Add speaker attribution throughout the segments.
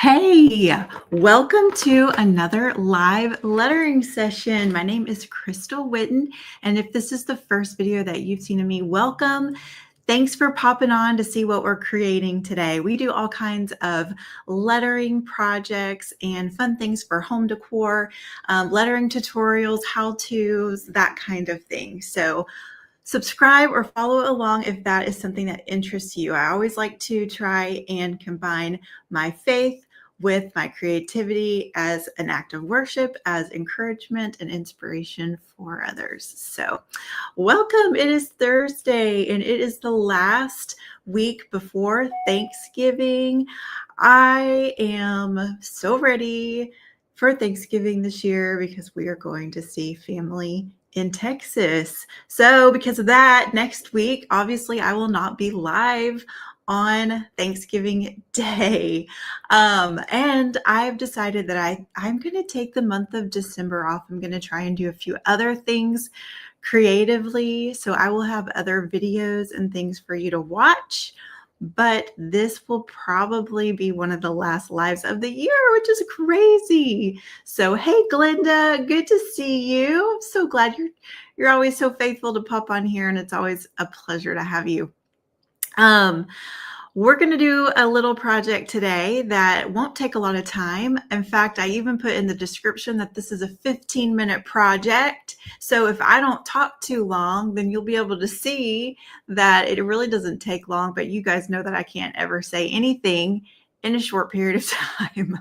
Speaker 1: Hey, welcome to another live lettering session. My name is Crystal Witten, and if this is the first video that you've seen of me, welcome. Thanks for popping on to see what we're creating today. We do all kinds of lettering projects and fun things for home decor, lettering tutorials, how-tos, that kind of thing. So subscribe or follow along if that is something that interests you. I always like to try and combine my faith with my creativity as an act of worship, as encouragement and inspiration for others. So welcome. It is Thursday and it is the last week before Thanksgiving. I am so ready for Thanksgiving this year because we are going to see family in Texas. So because of that, next week, obviously, I will not be live on Thanksgiving Day. And I've decided that I'm going to take the month of December off. I'm going to try and do a few other things creatively. So I will have other videos and things for you to watch. But this will probably be one of the last lives of the year, which is crazy. So, hey, Glenda, good to see you. I'm so glad you're always so faithful to pop on here, and it's always a pleasure to have you. We're going to do a little project today that won't take a lot of time. In fact, I even put in the description that this is a 15-minute project. So if I don't talk too long, then you'll be able to see that it really doesn't take long, but you guys know that I can't ever say anything in a short period of time.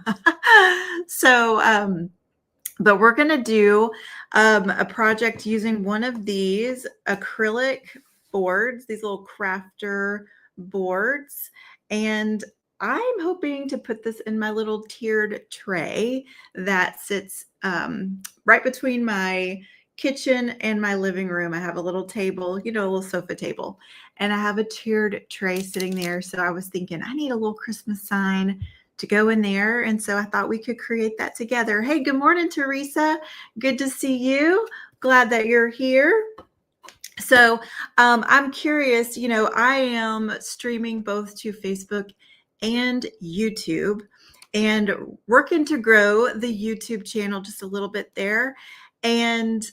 Speaker 1: But we're going to do a project using one of these acrylic boards, these little crafter boards, and I'm hoping to put this in my little tiered tray that sits right between my kitchen and my living room. I have a little table, a little sofa table, and I have a tiered tray sitting there. So I was thinking I need a little Christmas sign to go in there, and so I thought we could create that together. Hey, good morning, Teresa. Good to see you. Glad that you're here. So I'm curious, I am streaming both to Facebook and YouTube and working to grow the YouTube channel just a little bit there. And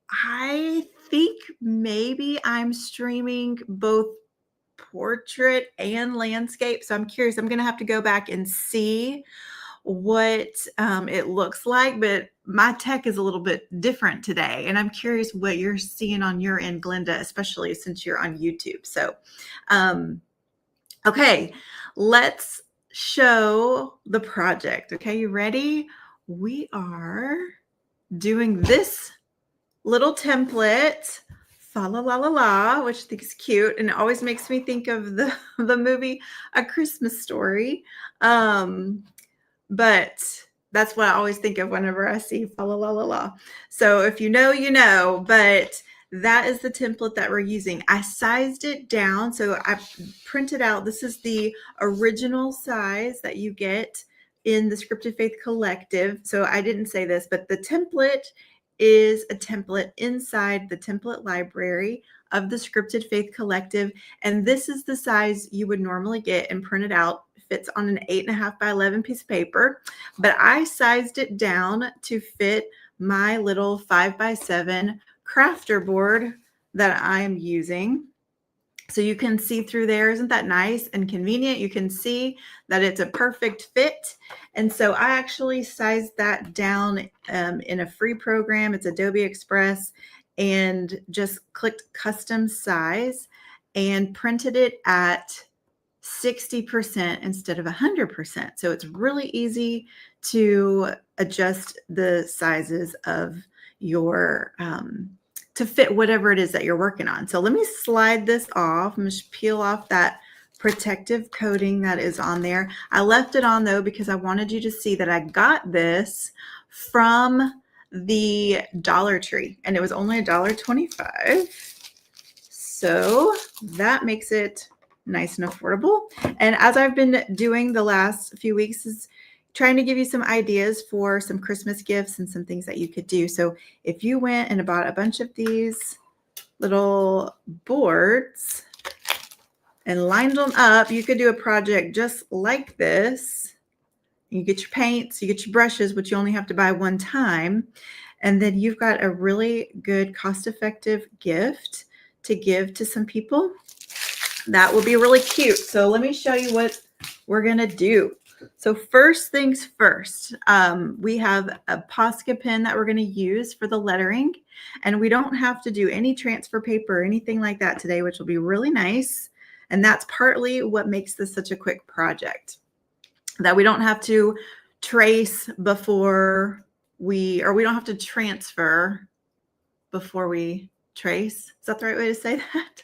Speaker 1: I think maybe I'm streaming both portrait and landscape. So I'm curious, I'm going to have to go back and see what it looks like, but my tech is a little bit different today. And I'm curious what you're seeing on your end, Glenda, especially since you're on YouTube. So, okay, let's show the project. Okay, you ready? We are doing this little template, Fa La La La La, which I think is cute. And it always makes me think of the movie A Christmas Story. But that's what I always think of whenever I see Fa La La La La. So if you know, you know, but that is the template that we're using. I sized it down. So I printed out, this is the original size that you get in the Scripted Faith Collective. So I didn't say this, but the template is a template inside the template library of the Scripted Faith Collective. And this is the size you would normally get and print it out. Fits on an 8.5 by 11 piece of paper, but I sized it down to fit my little 5 by 7 crafter board that I'm using. So you can see through there. Isn't that nice and convenient? You can see that it's a perfect fit. And so I actually sized that down in a free program. It's Adobe Express, and just clicked custom size and printed it at 60% instead of 100%. So it's really easy to adjust the sizes of your to fit whatever it is that you're working on. So let me slide this off. I'm just peel off that protective coating that is on there. I left it on though because I wanted you to see that I got this from the Dollar Tree and it was only $1.25. So that makes it nice and affordable. And as I've been doing the last few weeks is trying to give you some ideas for some Christmas gifts and some things that you could do. So if you went and bought a bunch of these little boards and lined them up, you could do a project just like this You get your paints, you get your brushes, which you only have to buy one time. And then you've got a really good cost-effective gift to give to some people. That will be really cute. So let me show you what we're going to do. So first things first, we have a Posca pen that we're going to use for the lettering. And we don't have to do any transfer paper or anything like that today, which will be really nice. And that's partly what makes this such a quick project, that we don't have to trace before we don't have to transfer before we trace. Is that the right way to say that?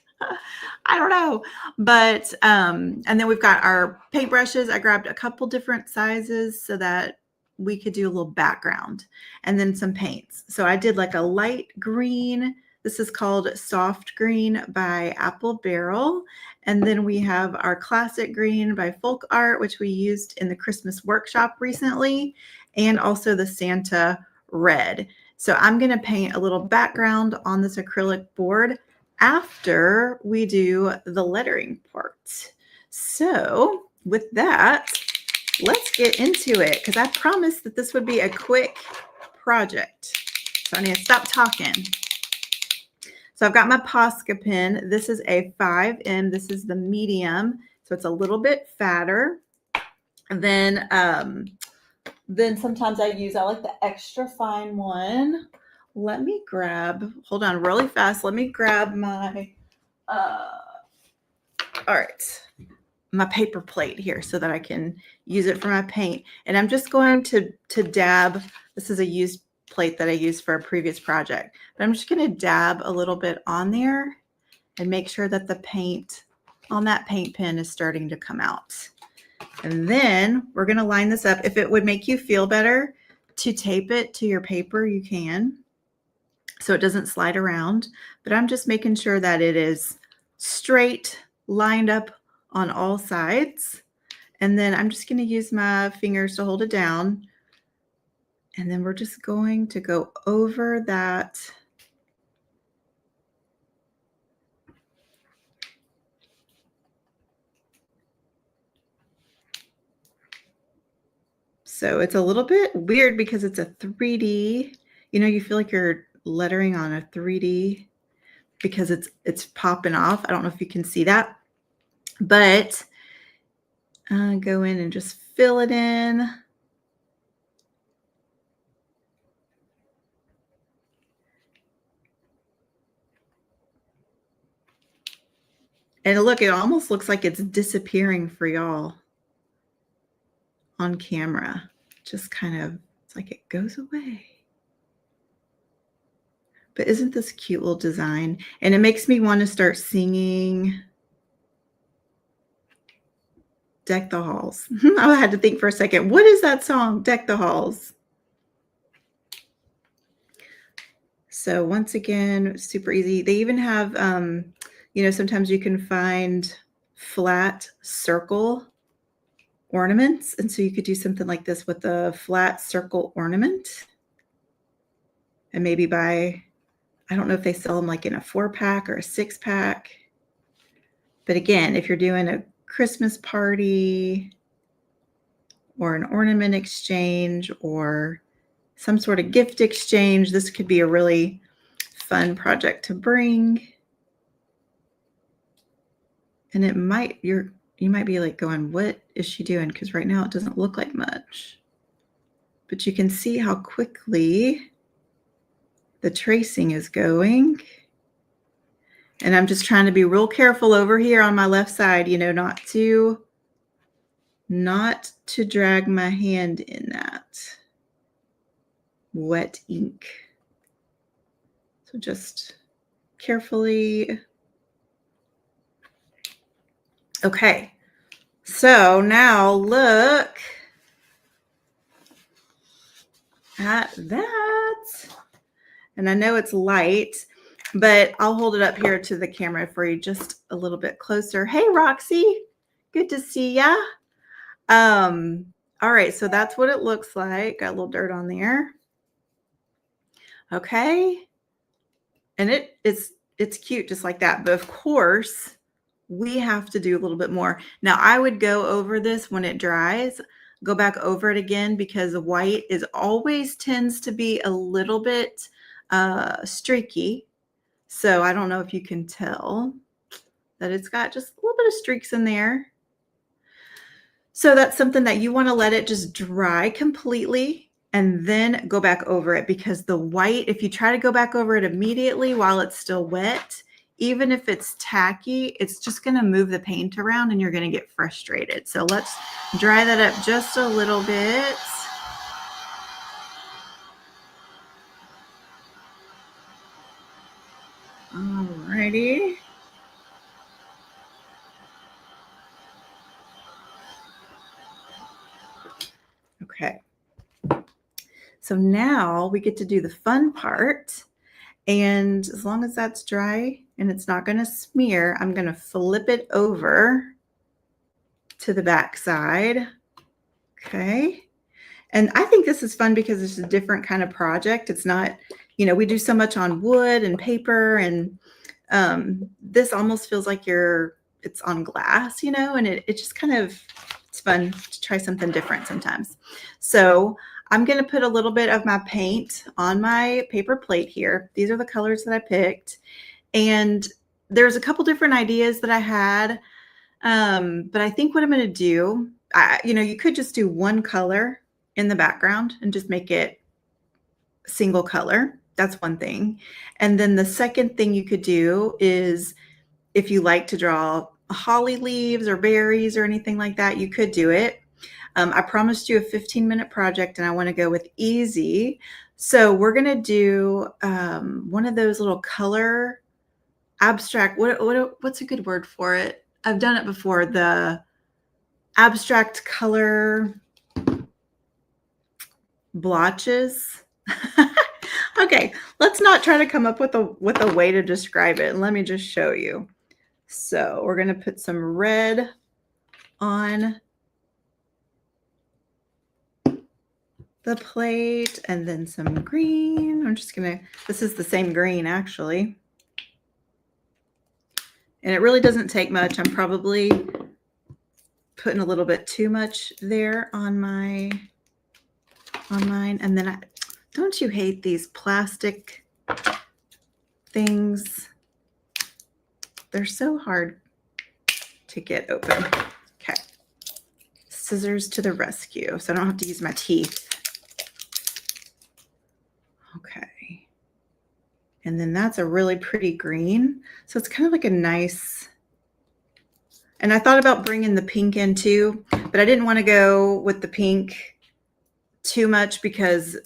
Speaker 1: I don't know. But, and then we've got our paintbrushes. I grabbed a couple different sizes so that we could do a little background, and then some paints. So I did like a light green. This is called Soft Green by Apple Barrel. And then we have our classic green by Folk Art, which we used in the Christmas workshop recently, and also the Santa red. So I'm going to paint a little background on this acrylic board after we do the lettering part. So with that, let's get into it, because I promised that this would be a quick project. So I need to stop talking. So I've got my Posca pen. This is a 5M. This is the medium. So it's a little bit fatter. And then sometimes I like the extra fine one. Let me grab, hold on really fast. Let me grab my, all right, my paper plate here so that I can use it for my paint. And I'm just going to dab. This is a used plate that I used for a previous project, but I'm just going to dab a little bit on there and make sure that the paint on that paint pen is starting to come out. And then we're going to line this up. If it would make you feel better to tape it to your paper, you can, so it doesn't slide around. But I'm just making sure that it is straight, lined up on all sides. And then I'm just going to use my fingers to hold it down. And then we're just going to go over that. So it's a little bit weird because it's a 3D. You know, you feel like you're lettering on a 3D because it's popping off. I don't know if you can see that, but go in and just fill it in. And look, it almost looks like it's disappearing for y'all on camera. Just kind of, it's like it goes away. But isn't this a cute little design? And it makes me want to start singing Deck the Halls. I had to think for a second. What is that song? Deck the Halls. So once again, super easy. They even have, you know, sometimes you can find flat circle ornaments. And so you could do something like this with a flat circle ornament. And maybe buy, I don't know if they sell them like in a 4-pack or a 6-pack. But again, if you're doing a Christmas party or an ornament exchange or some sort of gift exchange, this could be a really fun project to bring. And it might, you might be like going, what is she doing? Because right now it doesn't look like much. But you can see how quickly the tracing is going. And I'm just trying to be real careful over here on my left side, you know, not to drag my hand in that wet ink. So just carefully. Okay, so now look at that. And I know it's light, but I'll hold it up here to the camera for you just a little bit closer. Hey, Roxy, good to see ya. All right, so that's what it looks like. Got a little dirt on there. Okay, and it's cute just like that. But of course, we have to do a little bit more. Now, I would go over this when it dries. go back over it again because the white is always tends to be a little bit streaky. So I don't know if you can tell that it's got just a little bit of streaks in there. So that's something that you want to let it just dry completely and then go back over it, because the white, if you try to go back over it immediately while it's still wet, even if it's tacky, it's just going to move the paint around and you're going to get frustrated. So let's dry that up just a little bit. Alrighty. Okay. So now we get to do the fun part. And as long as that's dry and it's not going to smear, I'm going to flip it over to the back side. Okay. And I think this is fun because it's a different kind of project. It's not, we do so much on wood and paper, and this almost feels like it's on glass, and it just kind of, it's fun to try something different sometimes. So I'm going to put a little bit of my paint on my paper plate here. These are the colors that I picked. And there's a couple different ideas that I had. But I think what I'm going to do, you could just do one color in the background and just make it single color. That's one thing. And then the second thing you could do is, if you like to draw holly leaves or berries or anything like that, you could do it. I promised you a 15-minute project and I want to go with easy. So we're going to do one of those little color abstract. What's a good word for it? I've done it before. The abstract color blotches. Okay, let's not try to come up with a way to describe it. Let me just show you. So we're going to put some red on the plate and then some green. This is the same green actually. And it really doesn't take much. I'm probably putting a little bit too much there on mine. And then don't you hate these plastic things? They're so hard to get open. Okay. Scissors to the rescue, so I don't have to use my teeth. Okay. And then that's a really pretty green. So it's kind of like a nice, and I thought about bringing the pink in too, but I didn't want to go with the pink too much because,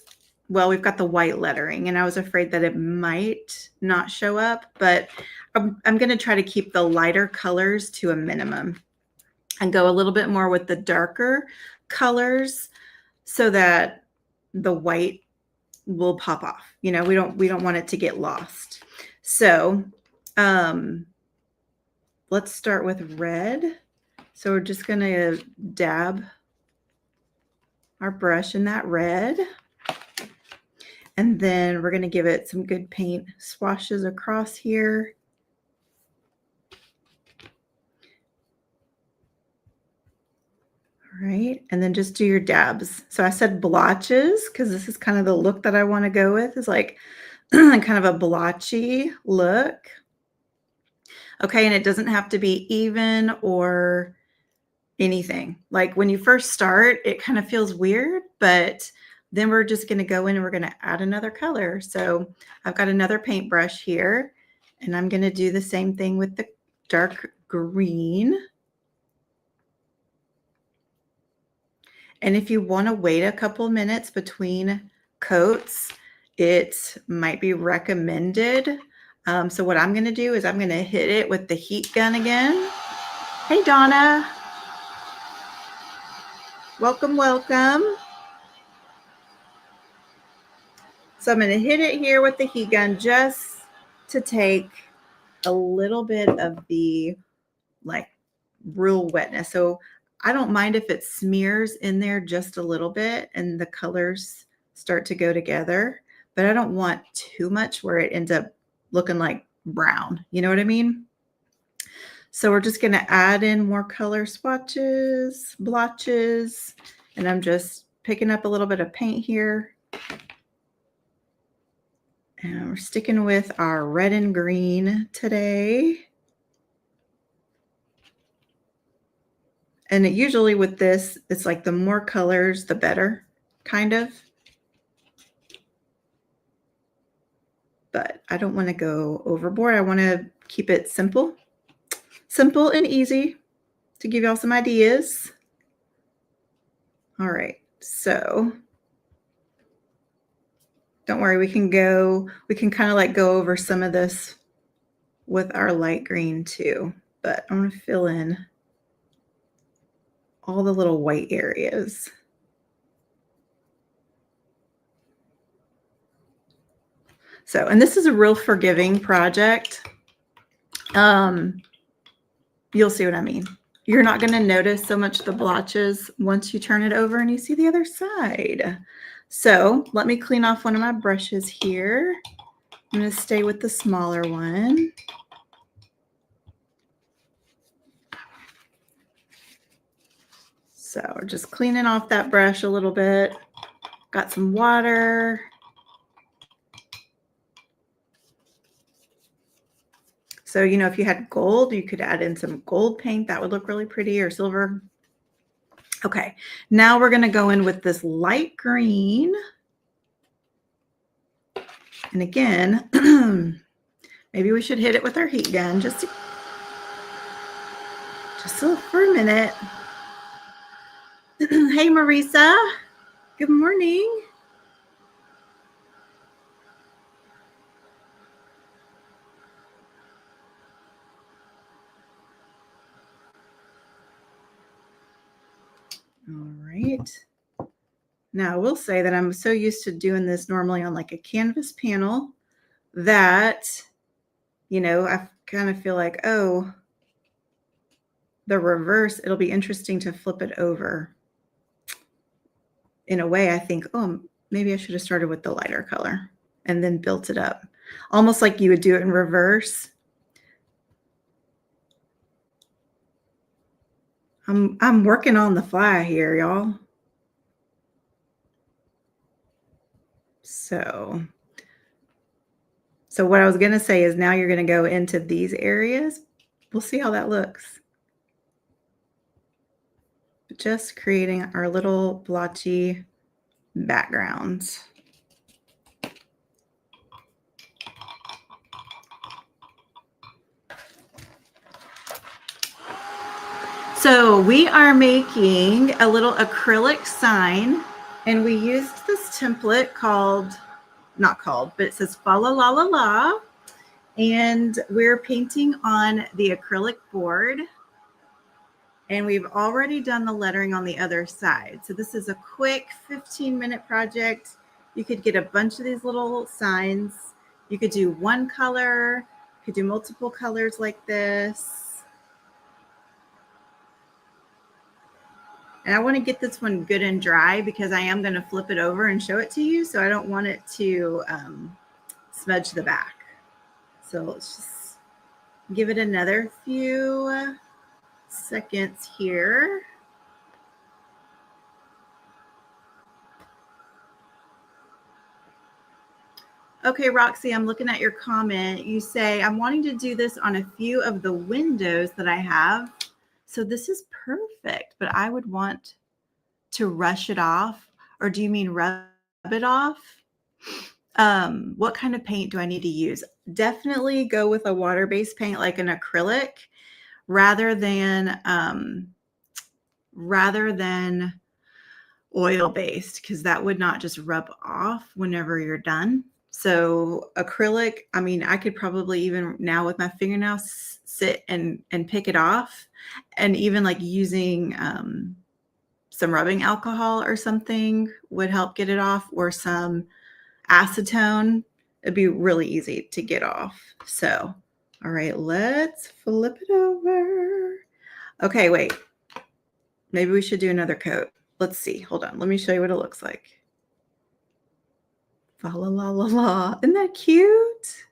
Speaker 1: well, we've got the white lettering and I was afraid that it might not show up, but I'm going to try to keep the lighter colors to a minimum and go a little bit more with the darker colors so that the white will pop off. We don't want it to get lost. So let's start with red. So we're just going to dab our brush in that red. And then we're going to give it some good paint swashes across here. All right. And then just do your dabs. So I said blotches because this is kind of the look that I want to go with, is like kind of a blotchy look. Okay. And it doesn't have to be even or anything. Like when you first start, it kind of feels weird, but then we're just going to go in and we're going to add another color. So I've got another paintbrush here and I'm going to do the same thing with the dark green. And if you want to wait a couple minutes between coats, it might be recommended. So what I'm going to do is I'm going to hit it with the heat gun again. Hey, Donna. Welcome, welcome. So I'm going to hit it here with the heat gun just to take a little bit of the real wetness. So I don't mind if it smears in there just a little bit and the colors start to go together, but I don't want too much where it ends up looking like brown. You know what I mean? So we're just going to add in more color swatches, blotches, And I'm just picking up a little bit of paint here. And we're sticking with our red and green today. And usually with this, it's like the more colors, the better, kind of. But I don't want to go overboard. I want to keep it simple. Simple and easy to give y'all some ideas. All right, so don't worry, we can kind of like go over some of this with our light green too, but I'm going to fill in all the little white areas. So, and this is a real forgiving project. You'll see what I mean. You're not going to notice so much the blotches once you turn it over and you see the other side. So let me clean off one of my brushes here. I'm going to stay with the smaller one. So just cleaning off that brush a little bit. Got some water. So, you know, if you had gold, you could add in some gold paint. That would look really pretty, or silver. Okay, now we're going to go in with this light green. And again, maybe we should hit it with our heat gun just for a minute. Hey, Marisa. Good morning. All right. Now I will say that I'm so used to doing this normally on like a canvas panel that, you know, I kind of feel like, oh, the reverse, it'll be interesting to flip it over. In a way, I think, oh, maybe I should have started with the lighter color and then built it up. Almost like you would do it in reverse. I'm working on the fly here, y'all. So what I was going to say is now you're going to go into these areas. We'll see how that looks. Just creating our little blotchy backgrounds. So we are making a little acrylic sign, and we used this template but it says fa la la la la. And we're painting on the acrylic board. And we've already done the lettering on the other side. So this is a quick 15-minute project. You could get a bunch of these little signs. You could do one color, you could do multiple colors like this. And I want to get this one good and dry because I am going to flip it over and show it to you. So I don't want it to smudge the back. So let's just give it another few seconds here. Okay, Roxy, I'm looking at your comment. You say, I'm wanting to do this on a few of the windows that I have. So this is perfect, but I would want to rush it off. Or do you mean rub it off? What kind of paint do I need to use? Definitely go with a water-based paint like an acrylic rather than oil-based, because that would not just rub off whenever you're done. So acrylic, I mean, I could probably even now with my fingernails sit and pick it off, and even like using some rubbing alcohol or something would help get it off, or some acetone. It'd be really easy to get off. So, all right, let's flip it over. Okay, wait. Maybe we should do another coat. Let's see. Hold on. Let me show you what it looks like. Fa la la la la. Isn't that cute?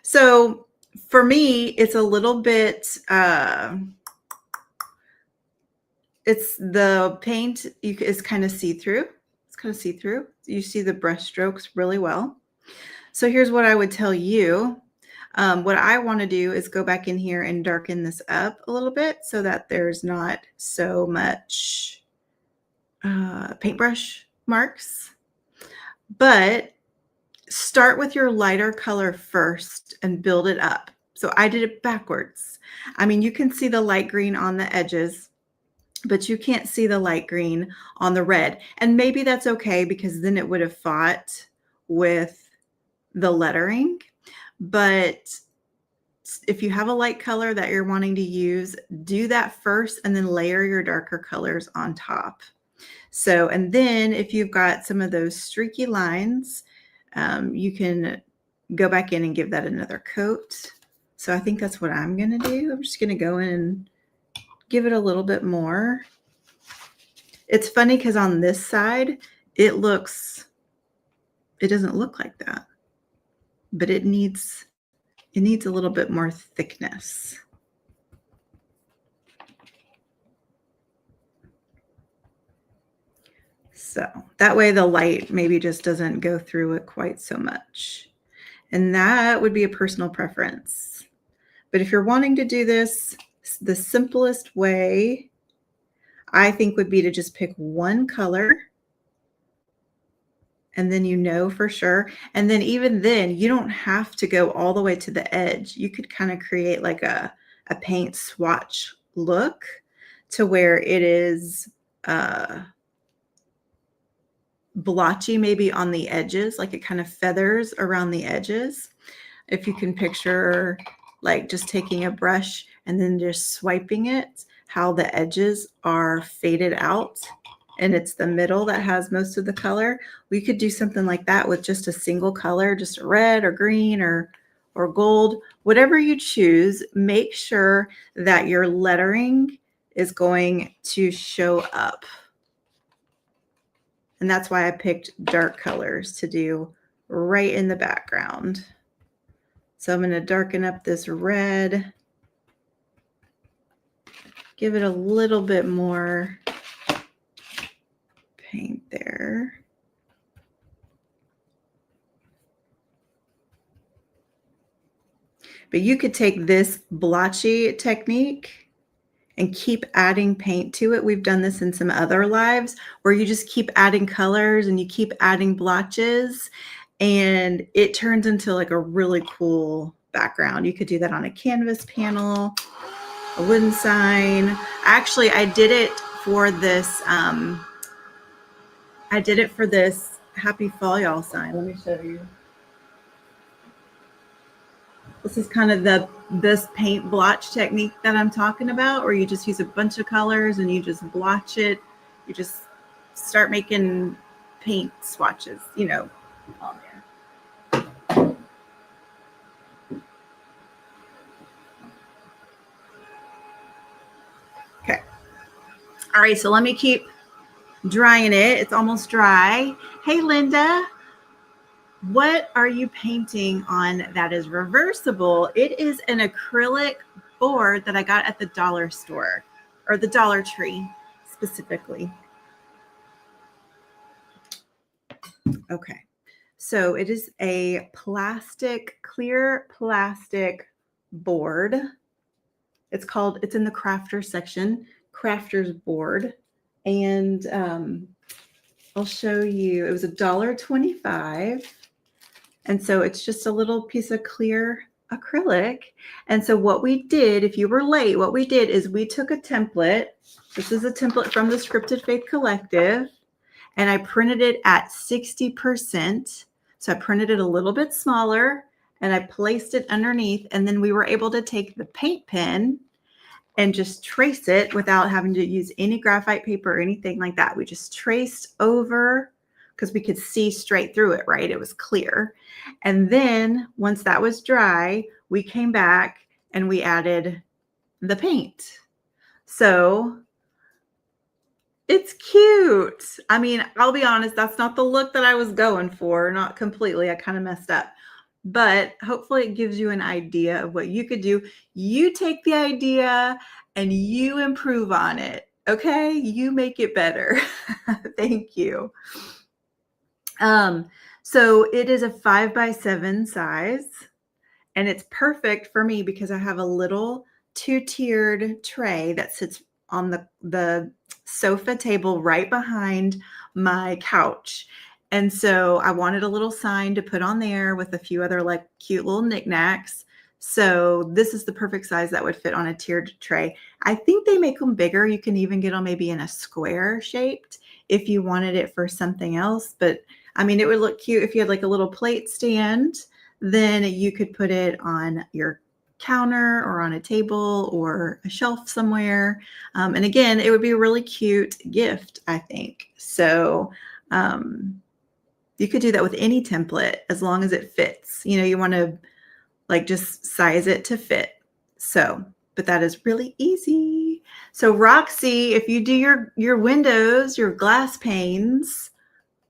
Speaker 1: So for me, it's a little bit, It's the paint is kind of see-through. It's kind of see-through. You see the brush strokes really well. So here's what I would tell you. What I want to do is go back in here and darken this up a little bit so that there's not so much paintbrush marks. But start with your lighter color first and build it up. So I did it backwards. I mean, you can see the light green on the edges, but you can't see the light green on the red. And maybe that's okay because then it would have fought with the lettering. But if you have a light color that you're wanting to use, do that first and then layer your darker colors on top. So, and then if you've got some of those streaky lines, you can go back in and give that another coat. So I think that's what I'm going to do. I'm just going to go in and give it a little bit more. It's funny because on this side, it doesn't look like that, but it needs a little bit more thickness. So that way the light maybe just doesn't go through it quite so much. And that would be a personal preference. But if you're wanting to do this, the simplest way I think would be to just pick one color and then you know for sure. And then even then, you don't have to go all the way to the edge. You could kind of create like a paint swatch look to where it is blotchy maybe on the edges, like it kind of feathers around the edges. If you can picture like just taking a brush and then just swiping it, how the edges are faded out and it's the middle that has most of the color. We could do something like that with just a single color, just red or green or gold, whatever you choose. Make sure that your lettering is going to show up. And that's why I picked dark colors to do right in the background. So I'm going to darken up this red, give it a little bit more paint there. But you could take this blotchy technique and keep adding paint to it. We've done this in some other lives where you just keep adding colors and you keep adding blotches and it turns into like a really cool background. You could do that on a canvas panel, a wooden sign. Actually, I did it for this. I did it for this Happy Fall Y'all sign. Let me show you. This is kind of this paint blotch technique that I'm talking about, where you just use a bunch of colors and you just blotch it. You just start making paint swatches, you know, on there. Okay. All right, so let me keep drying it. It's almost dry. Hey, Linda. What are you painting on that is reversible? It is an acrylic board that I got at the dollar store, or the Dollar Tree specifically. Okay, so it is a clear plastic board. It's in the crafter section, crafter's board. And I'll show you, it was $1.25. And so it's just a little piece of clear acrylic. And so what we did, if you were late, what we did is we took a template. This is a template from the Scripted Faith Collective. And I printed it at 60%. So I printed it a little bit smaller and I placed it underneath. And then we were able to take the paint pen and just trace it without having to use any graphite paper or anything like that. We just traced over because we could see straight through it, right? It was clear. And then once that was dry, we came back and we added the paint. So it's cute. I mean, I'll be honest, that's not the look that I was going for, not completely. I kind of messed up. But hopefully it gives you an idea of what you could do. You take the idea and you improve on it. Okay, you make it better. Thank you. So it is a 5x7 size, and it's perfect for me because I have a little two-tiered tray that sits on the sofa table right behind my couch. And so I wanted a little sign to put on there with a few other like cute little knickknacks. So this is the perfect size that would fit on a tiered tray. I think they make them bigger. You can even get them maybe in a square shaped if you wanted it for something else. But I mean, it would look cute if you had like a little plate stand. Then you could put it on your counter or on a table or a shelf somewhere. And again, it would be a really cute gift, I think. So you could do that with any template as long as it fits. You know, you want to like just size it to fit. So, but that is really easy. So Roxy, if you do your windows, your glass panes,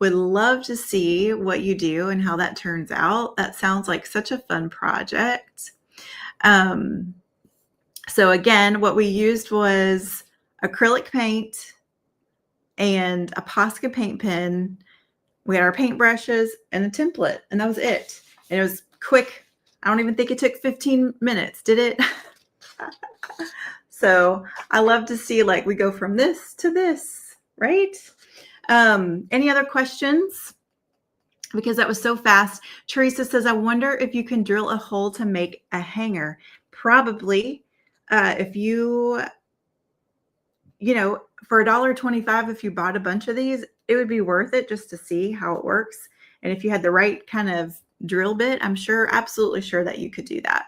Speaker 1: would love to see what you do and how that turns out. That sounds like such a fun project. So again, what we used was acrylic paint and a Posca paint pen. We had our paint brushes and a template, and that was it. And it was quick. I don't even think it took 15 minutes, did it? So I love to see like we go from this to this, right? Any other questions? Because that was so fast. Teresa says, I wonder if you can drill a hole to make a hanger. Probably. If you know, for $1.25, if you bought a bunch of these, it would be worth it just to see how it works. And if you had the right kind of drill bit, I'm sure, absolutely sure that you could do that.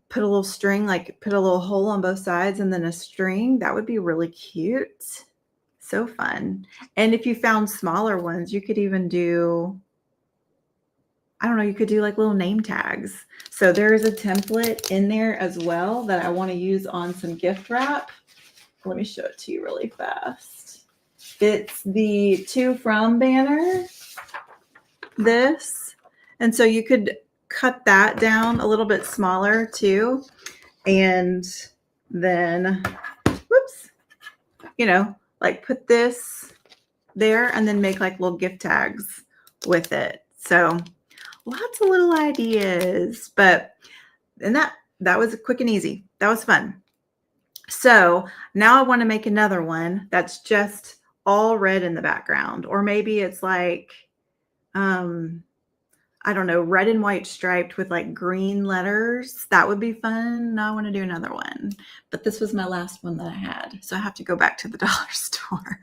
Speaker 1: Put a little string, like put a little hole on both sides and then a string. That would be really cute. So fun. And if you found smaller ones, you could even do, I don't know, you could do like little name tags. So there is a template in there as well that I want to use on some gift wrap. Let me show it to you really fast. It's the To From banner, this. And so you could cut that down a little bit smaller too. And then, whoops, you know, like put this there and then make like little gift tags with it. So lots of little ideas, and that was quick and easy. That was fun. So now I want to make another one that's just all red in the background, or maybe it's like, I don't know, red and white striped with like green letters. That would be fun. Now I want to do another one, but this was my last one that I had. So I have to go back to the dollar store.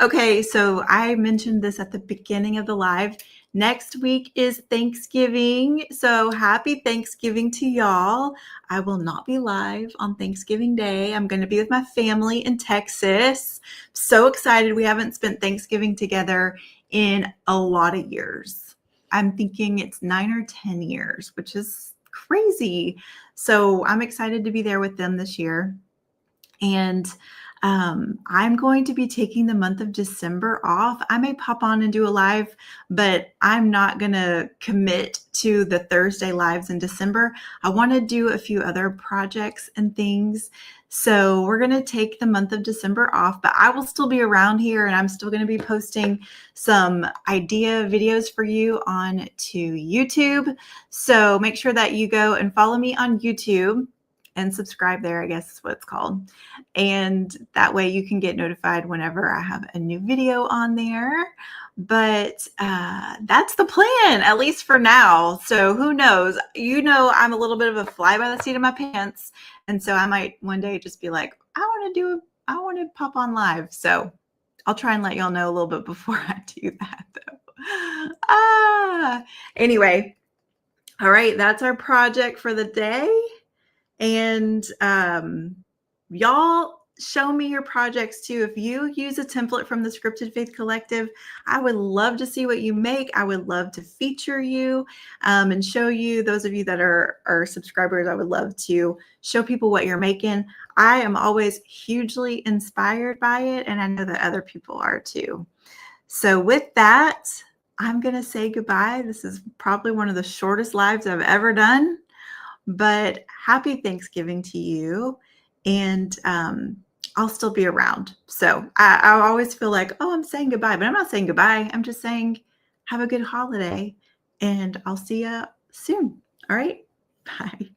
Speaker 1: Okay. So I mentioned this at the beginning of the live. Next week is Thanksgiving. So happy Thanksgiving to y'all. I will not be live on Thanksgiving Day. I'm going to be with my family in Texas. So excited. We haven't spent Thanksgiving together in a lot of years. I'm thinking it's 9 or 10 years, which is crazy. So I'm excited to be there with them this year. And I'm going to be taking the month of December off. I may pop on and do a live, but I'm not going to commit to the Thursday lives in December. I want to do a few other projects and things. So we're going to take the month of December off, but I will still be around here and I'm still going to be posting some idea videos for you on to YouTube. So make sure that you go and follow me on YouTube and subscribe there, I guess is what it's called. And that way you can get notified whenever I have a new video on there. But that's the plan, at least for now. So who knows? You know, I'm a little bit of a fly by the seat of my pants. And so I might one day just be like, I want to pop on live. So I'll try and let y'all know a little bit before I do that though. Anyway, all right, that's our project for the day. And y'all show me your projects too. If you use a template from the Scripted Faith Collective, I would love to see what you make. I would love to feature you and show you. Those of you that are subscribers, I would love to show people what you're making. I am always hugely inspired by it, and I know that other people are too. So with that, I'm going to say goodbye. This is probably one of the shortest lives I've ever done. But happy Thanksgiving to you. and I'll still be around. So I always feel like, oh, I'm saying goodbye, but I'm not saying goodbye. I'm just saying have a good holiday, and I'll see you soon. All right. Bye.